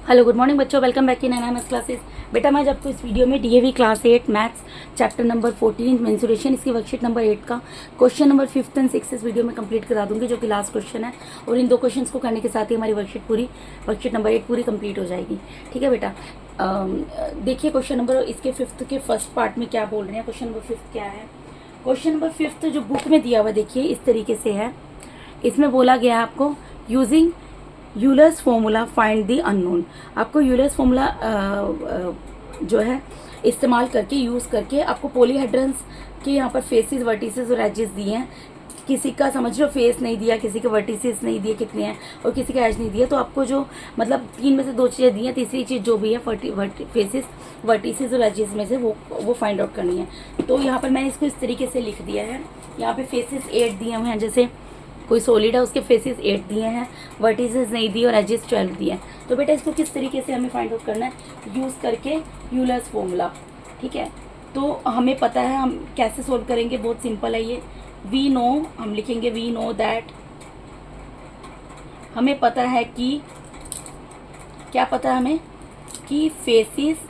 Hello good morning बच्चों, welcome back in NMS classes. बेटा मैं आज आपको इस वीडियो में DAV class 8 maths chapter number 14 mensuration इसकी वर्कशीट नंबर 8 का question number 5th and 6th इस वीडियो में कंप्लीट करा दूंगी, जो कि लास्ट क्वेश्चन है। और इन दो क्वेश्चंस को करने के साथ ही हमारी वर्कशीट नंबर 8 पूरी कंप्लीट हो जाएगी। ठीक है बेटा, देखिए क्वेश्चन नंबर इसके 5th के फर्स्ट पार्ट में क्या बोल रहे हैं। क्वेश्चन नंबर 5 क्या है? क्वेश्चन नंबर 5 जो बुक में दिया हुआ देखिए इस तरीके से है। इसमें बोला गया है आपको using Euler's formula find the unknown. आपको यूलर्स फॉर्मूला जो है इस्तेमाल करके यूज़ करके आपको पॉलीहेड्रन्स के यहाँ पर फेसेस वर्टिसेस और एजेस दिए हैं। किसी का समझ लो फेस नहीं दिया, किसी के वर्टिसेस नहीं दिए कितने हैं, और किसी का एज नहीं दिया। तो आपको जो मतलब 3 में से 2 चीज़ें दी हैं, तीसरी चीज़ जो भी है फेसेस वर्टिसेस और एजेस में से वो फाइंड आउट करनी है। तो यहाँ पर मैंने इसको इस तरीके से लिख दिया है। यहाँ पे फेसेस 8 दिए हुए हैं, जैसे कोई सॉलिड है उसके फेसेस 8 दिए हैं, वर्टिसेस नहीं दिए और एजेस 12 दिए हैं। तो बेटा इसको किस तरीके से हमें फाइंड आउट करना है? यूज़ करके यूलर्स फॉर्मूला। ठीक है, तो हमें पता है हम कैसे सोल्व करेंगे, बहुत सिंपल है ये। वी नो, हम लिखेंगे वी नो दैट, हमें पता है कि क्या पता है हमें कि faces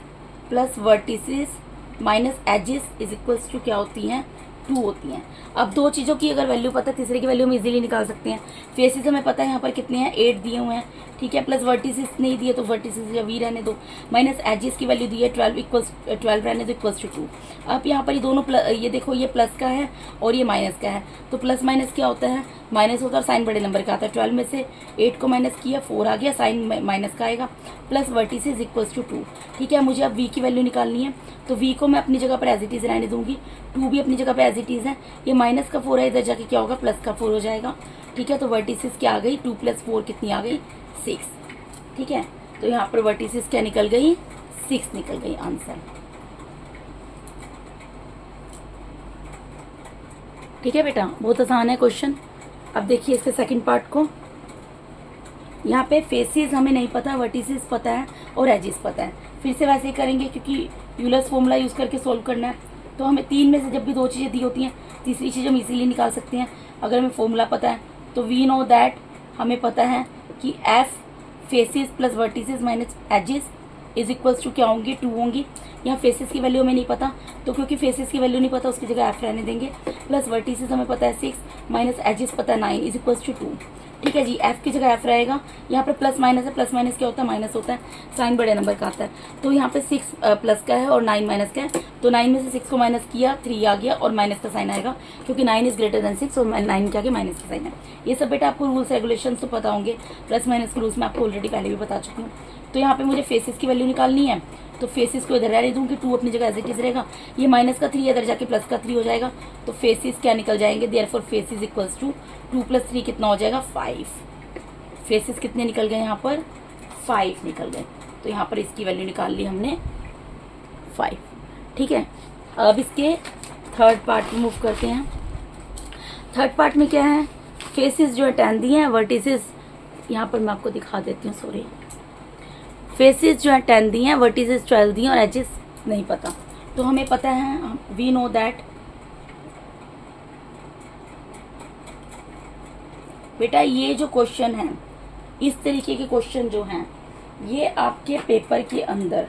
plus vertices minus edges is equals to क्या होती हैं? 2 होती हैं। अब 2 चीज़ों की अगर वैल्यू पता है, तीसरे की वैल्यू हम इजीली निकाल सकते हैं। फेसेस हमें पता है यहाँ पर कितने हैं, 8 दिए हुए हैं। ठीक है, प्लस वर्टिसेस नहीं दिए तो वर्टिसेस या वी रहने दो, माइनस एजेस की वैल्यू दी है 12 रहने दो इक्वल्स टू 2। अब यहाँ पर ये दोनों ये देखो, ये प्लस का है और ये माइनस का है। तो प्लस माइनस क्या होता है? माइनस होता है और साइन बड़े नंबर का आता है। 12 में से 8 को माइनस किया, 4 आ गया, साइन माइनस का आएगा, प्लस वर्टिसेस इक्वल्स टू 2। ठीक है, मुझे अब वी की वैल्यू निकालनी है। तो वी को मैं अपनी जगह पर एज इट इज़ रहने दूंगी, 2 भी अपनी जगह पर एज इट इज़ है। ये माइनस का 4 है, इधर जाके क्या होगा? प्लस का 4 हो जाएगा। ठीक है, तो वर्टिसेस क्या आ गई? 2 + 4 कितनी आ गई? 6। ठीक है, तो यहाँ पर वर्टिसेस क्या निकल गई? 6 निकल गई आंसर। ठीक है बेटा, बहुत आसान है क्वेश्चन। अब देखिए इसके सेकंड पार्ट को। यहाँ पे फेसेस हमें नहीं पता, वर्टिसेस पता है और एजेस पता है। फिर से वैसे ही करेंगे क्योंकि यूलर्स फॉर्मूला यूज़ करके सोल्व करना है। तो हमें 3 में से जब भी 2 चीज़ें दी होती हैं, तीसरी चीज़ हम इजीली निकाल सकते हैं अगर हमें फॉर्मूला पता है। तो वी नो दैट, हमें पता है कि F faces plus vertices minus edges is equals to क्या होंगी? 2 होंगी। यहाँ फेसेस की वैल्यू हमें नहीं पता, तो क्योंकि फेसेस की वैल्यू नहीं पता उसकी जगह एफ रहने देंगे। प्लस वर्टिसेस हमें पता है 6 माइनस एजेस पता है 9 इज इक्वल्स टू 2। ठीक है जी, एफ की जगह एफ रहेगा। यहाँ पर प्लस माइनस है, प्लस माइनस क्या होता है? माइनस होता है, साइन बड़े नंबर का आता है। तो यहाँ पे 6 प्लस का है और 9 माइनस का है। तो 9 में से 6 को माइनस किया, 3 आ गया और माइनस का साइन आएगा, क्योंकि 9 इज ग्रेटर देन 6 और 9 क्या, माइनस का साइन है। ये सब बेटा आपको रूल्स रेगुलेशन तो पता होंगे, प्लस माइनस के रूल्स मैं आपको ऑलरेडी पहले भी बता चुकी हूँ। तो यहाँ पे मुझे फेसेस की वैल्यू निकालनी है, तो फेसेस को इधर रहने दूंगी, 2 अपनी जगह एज इट इज रहेगा। ये माइनस का 3 इधर जाके प्लस का 3 हो जाएगा। तो फेसेस क्या निकल जाएंगे? देयरफॉर फेसेस इक्वल्स टू 2 + 3 कितना हो जाएगा? 5। फेसेस कितने निकल गए? यहाँ पर 5 निकल गए। तो यहाँ पर इसकी वैल्यू निकाल ली हमने 5। ठीक है, अब इसके थर्ड पार्ट में मूव करते हैं। थर्ड पार्ट में क्या है? फेसेस जो है 10 दिए हैं, वर्टिसेस यहाँ पर मैं आपको दिखा देती हूँ, सॉरी। फेसेस जो है 10 दिए हैं, वर्टिसेस 12 दिए और एजेस नहीं पता। तो हमें पता है, वी नो दैट बेटा ये जो क्वेश्चन है, इस तरीके के क्वेश्चन जो हैं, ये आपके पेपर के अंदर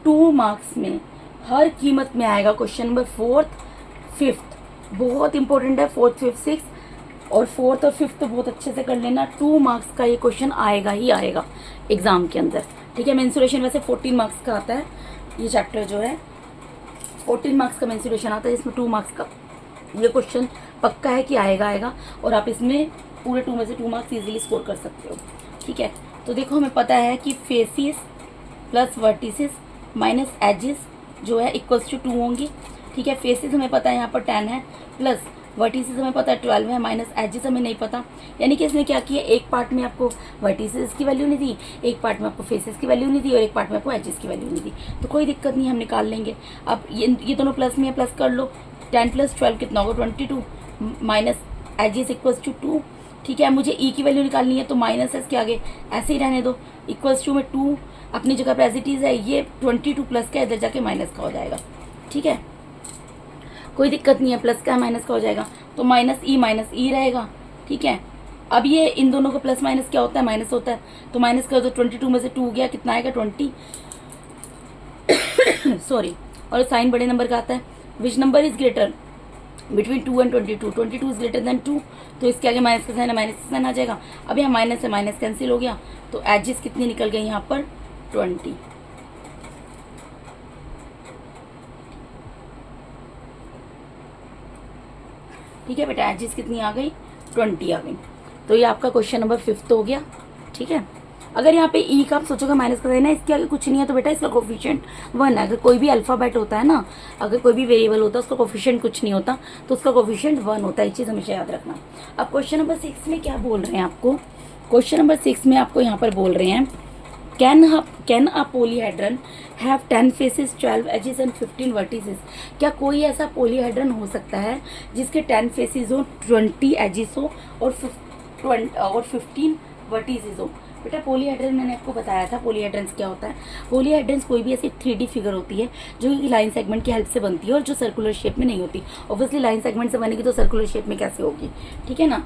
2 मार्क्स में हर कीमत में आएगा। क्वेश्चन नंबर 4th 5th बहुत इंपॉर्टेंट है। 4th 5th 6th और 4th और 5th तो बहुत अच्छे से कर लेना। 2 मार्क्स का ये क्वेश्चन आएगा ही आएगा एग्जाम के अंदर। ठीक है, मेंसुरेशन वैसे 14 मार्क्स का आता है। ये चैप्टर जो है 14 मार्क्स का मेंसुरेशन आता है, जिसमें 2 मार्क्स का ये क्वेश्चन पक्का है कि आएगा। और आप इसमें पूरे 2 में से 2 मार्क्स इजीली स्कोर कर सकते हो। ठीक है, तो देखो हमें पता है कि faces plus vertices minus edges जो है इक्वल्स टू 2 होंगी। ठीक है, फेसेस हमें पता है यहाँ पर 10 है, प्लस वर्टिसेस हमें पता है 12 है, माइनस एजेस हमें नहीं पता। यानी कि इसने क्या किया, एक पार्ट में आपको वर्टिसेस की वैल्यू नहीं दी, एक पार्ट में आपको फेसेस की वैल्यू नहीं दी और एक पार्ट में आपको एजेस की वैल्यू नहीं दी। तो कोई दिक्कत नहीं, हम निकाल लेंगे। अब ये दोनों प्लस में है, प्लस कर लो। 10 + 12 कितना होगा? 22 माइनस एजेस इक्वल्स टू 2। ठीक है, मुझे ई की वैल्यू निकालनी है, तो माइनस एस के आगे ऐसे ही रहने दो, इक्वल्स टू में 2 अपनी जगह पर एज इट इज है। ये 22 प्लस का इधर जाके माइनस का हो जाएगा। ठीक है, कोई दिक्कत नहीं है, प्लस का माइनस का हो जाएगा, तो माइनस ई रहेगा। ठीक है, अब ये इन दोनों का प्लस माइनस क्या होता है, माइनस होता है, तो माइनस कर दो, 22 में से 2 गया, कितना आएगा 20 सॉरी, और साइन बड़े नंबर का आता है। Which number is greater between 2 and 22, 22 is greater than 2, तो इसके आगे माइनस का साइन है, माइनस का साइन आ जाएगा। अब यहाँ माइनस है, माइनस कैंसिल हो गया, तो एजेस कितनी निकल गई यहाँ पर 20। ठीक है बेटा, एजेस कितनी आ गई 20 आ गई। तो ये आपका क्वेश्चन नंबर 5 हो गया। ठीक है, अगर यहाँ पे ई का आप सोचोगे माइनस का साइन है, इसके आगे कुछ नहीं है, तो बेटा इसका कोफिशिएंट 1 है। अगर कोई भी अल्फाबेट होता है ना, अगर कोई भी वेरिएबल होता है उसका कोफिशिएंट कुछ नहीं होता, तो उसका कोफिशिएंट 1 होता है। ये चीज़ हमेशा याद रखना। अब क्वेश्चन नंबर 6 में क्या बोल रहे हैं आपको, क्वेश्चन नंबर 6 में आपको यहाँ पर बोल रहे हैं can a polyhedron have 10 faces 12 edges and 15 vertices. क्या कोई ऐसा पोलीहेड्रन हो सकता है जिसके 10 फेसेस हो, 20 एजेस हो और 15 वर्टिसेस हो। बेटा पोलीहेड्रन मैंने आपको बताया था, पोलीहेड्रन्स क्या होता है। पोलीहेड्रन्स कोई भी ऐसी 3D फिगर होती है जो कि लाइन सेगमेंट की हेल्प से बनती है और जो सर्कुलर शेप में नहीं होती। ऑब्वियसली लाइन सेगमेंट से बनेगी तो सर्कुलर शेप में कैसे होगी, ठीक है ना।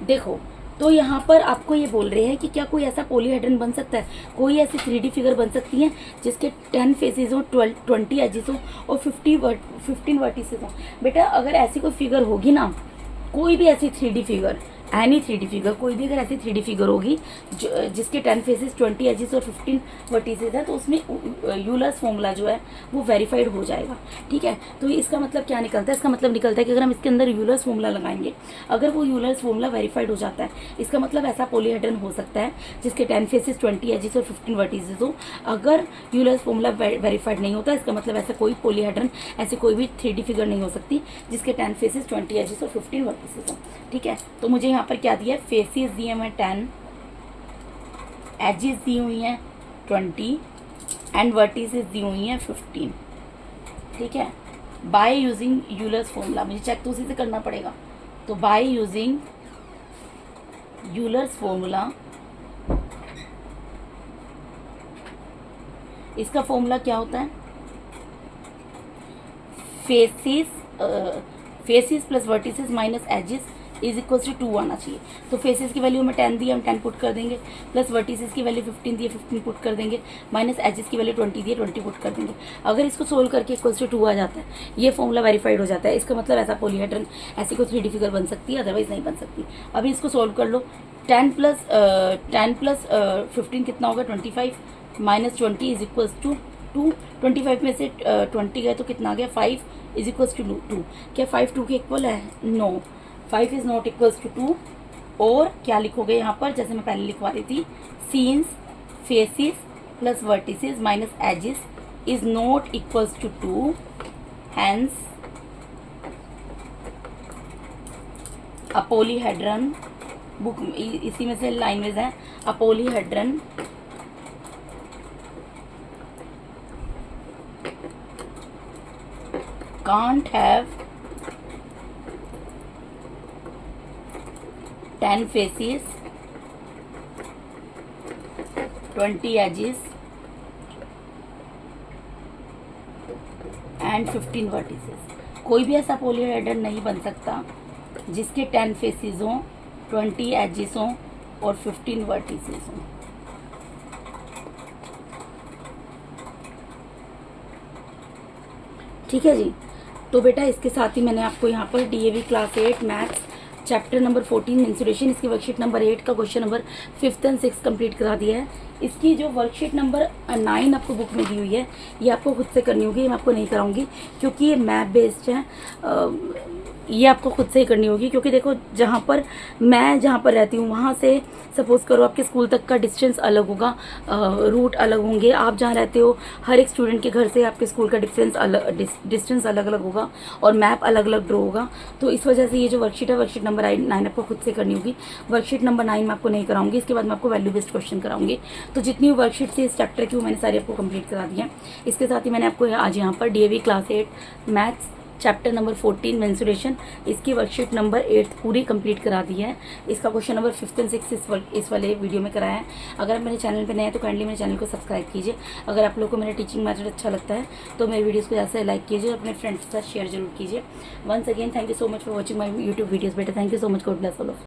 देखो, तो यहाँ पर आपको ये बोल रहे हैं कि क्या कोई ऐसा पोलीहेड्रन बन सकता है, कोई ऐसी 3D फिगर बन सकती है जिसके 10 फेसेस हो, 20 एजेस हो और 15 वर्टिसेस हो। बेटा अगर ऐसी कोई फिगर होगी ना, कोई भी ऐसी 3D figure, any 3D figure, कोई भी अगर ऐसी 3D फिगर होगी जिसके 10 फेसेस 20 एजेस और 15 वर्टिसेस है, तो उसमें यूलर्स फॉर्मूला जो है वो वेरीफाइड हो जाएगा। ठीक है, तो इसका मतलब क्या निकलता है, इसका मतलब निकलता है कि अगर हम इसके अंदर यूलर्स फॉर्मूला लगाएंगे, अगर वो यूलर्स फॉर्मूला वेरीफाइड हो जाता है, इसका मतलब ऐसा पोलीहेड्रन हो सकता है जिसके 10 फेसेस 20 एजेस और 15 वर्टिसेस हो। अगर यूलर्स फॉर्मूला वेरीफाइड नहीं होता, इसका मतलब ऐसा कोई पोलीहेड्रन, ऐसी कोई भी 3D फिगर नहीं हो सकती जिसके 10 फेसेस 20 एजेस और 15 वर्टिसेस हो। ठीक है, तो मुझे यहाँ पर क्या दिया है, फेसेस दिए हैं 10, एजेस दी हुई हैं 20 एंड वर्टिसेस दी हुई हैं 15। ठीक है, बाय यूजिंग यूलर्स फॉर्मूला, मुझे चेक तो उसी से करना पड़ेगा, तो बाय यूजिंग यूलर्स फॉर्मूला, इसका फॉर्मूला क्या होता है, faces plus vertices minus edges is equal to 2 आना चाहिए। तो फेसेस की वैल्यू में 10 दी, हम 10 पुट कर देंगे, प्लस वर्टिसेस की वैल्यू 15 दी, 15 पुट कर देंगे, माइनस एजेस की वैल्यू 20 दी, 20 पुट कर देंगे। अगर इसको सोल्व करके इक्वल टू 2 आ जाता है, ये फॉर्मूला वेरीफाइड हो जाता है, इसका मतलब ऐसा पोलीहेड्रन, ऐसी कोई 3D फिगर बन सकती है, अदरवाइज नहीं बन सकती। अभी इसको सोल्व कर लो, 10 प्लस 15 कितना होगा 25, माइनस 20 इज इक्वल टू 2, 25 में से 20 गए तो कितना आ गया 5 इज इक्वल टू 2। क्या 5 2 के इक्वल है, no, 5 is not equals to 2। और क्या लिखोगे यहाँ पर, जैसे मैं पहले लिखवा रही थी, since faces plus vertices minus edges is not equals to 2, hence a polyhedron, book इसी में से लाइन वाइज है, अ पोलीहेड्रन can't have 10 faces, 20 edges and 15 vertices। कोई भी ऐसा पोलीहेड्रन नहीं बन सकता जिसके 10 फेसेस हों, 20 एजेस हों और 15 वर्टिसेस हों। ठीक है जी, तो बेटा इसके साथ ही मैंने आपको यहाँ पर DAV class 8 maths chapter number 14 mensuration, इसकी वर्कशीट नंबर 8 का क्वेश्चन नंबर 5 एंड 6 कंप्लीट करा दिया है। इसकी जो वर्कशीट नंबर 9 आपको बुक में दी हुई है, ये आपको खुद से करनी होगी, मैं आपको नहीं कराऊंगी क्योंकि ये मैप बेस्ड है। ये आपको खुद से ही करनी होगी, क्योंकि देखो जहाँ पर रहती हूँ वहाँ से सपोज करो आपके स्कूल तक का डिस्टेंस अलग होगा, रूट अलग होंगे। आप जहाँ रहते हो हर एक स्टूडेंट के घर से आपके स्कूल का डिस्टेंस अलग अलग होगा और मैप अलग अलग ड्रॉ होगा। तो इस वजह से ये जो वर्कशीट है, वर्कशीट नंबर 9 आपको खुद से करनी होगी। वर्कशीट नंबर 9 मैं आपको नहीं कराऊंगी, इसके बाद मैं आपको वैल्यू बेस्ड क्वेश्चन कराऊंगी। तो जितनी वर्कशीट थी इस चैप्टर की वो मैंने सारी आपको कंप्लीट करा दी है। इसके साथ ही मैंने आपको आज यहाँ पर DAV class 8 maths chapter number 14 mensuration, इसकी वर्कशीट नंबर 8 पूरी कंप्लीट करा दी है। इसका क्वेश्चन नंबर 5 एंड 6 इस वाले वीडियो में कराया है। अगर आप मेरे चैनल पर नए हैं तो काइंडली मेरे चैनल को सब्सक्राइब कीजिए। अगर आप लोगों को मेरा टीचिंग मेथड अच्छा लगता है तो मेरे वीडियोज़ को ज़्यादा से लाइक कीजिए और अपने फ्रेंड्स के साथ शेयर जरूर कीजिए। Once again thank you so much for watching my YouTube videos बेटा, thank you so much, God bless all of.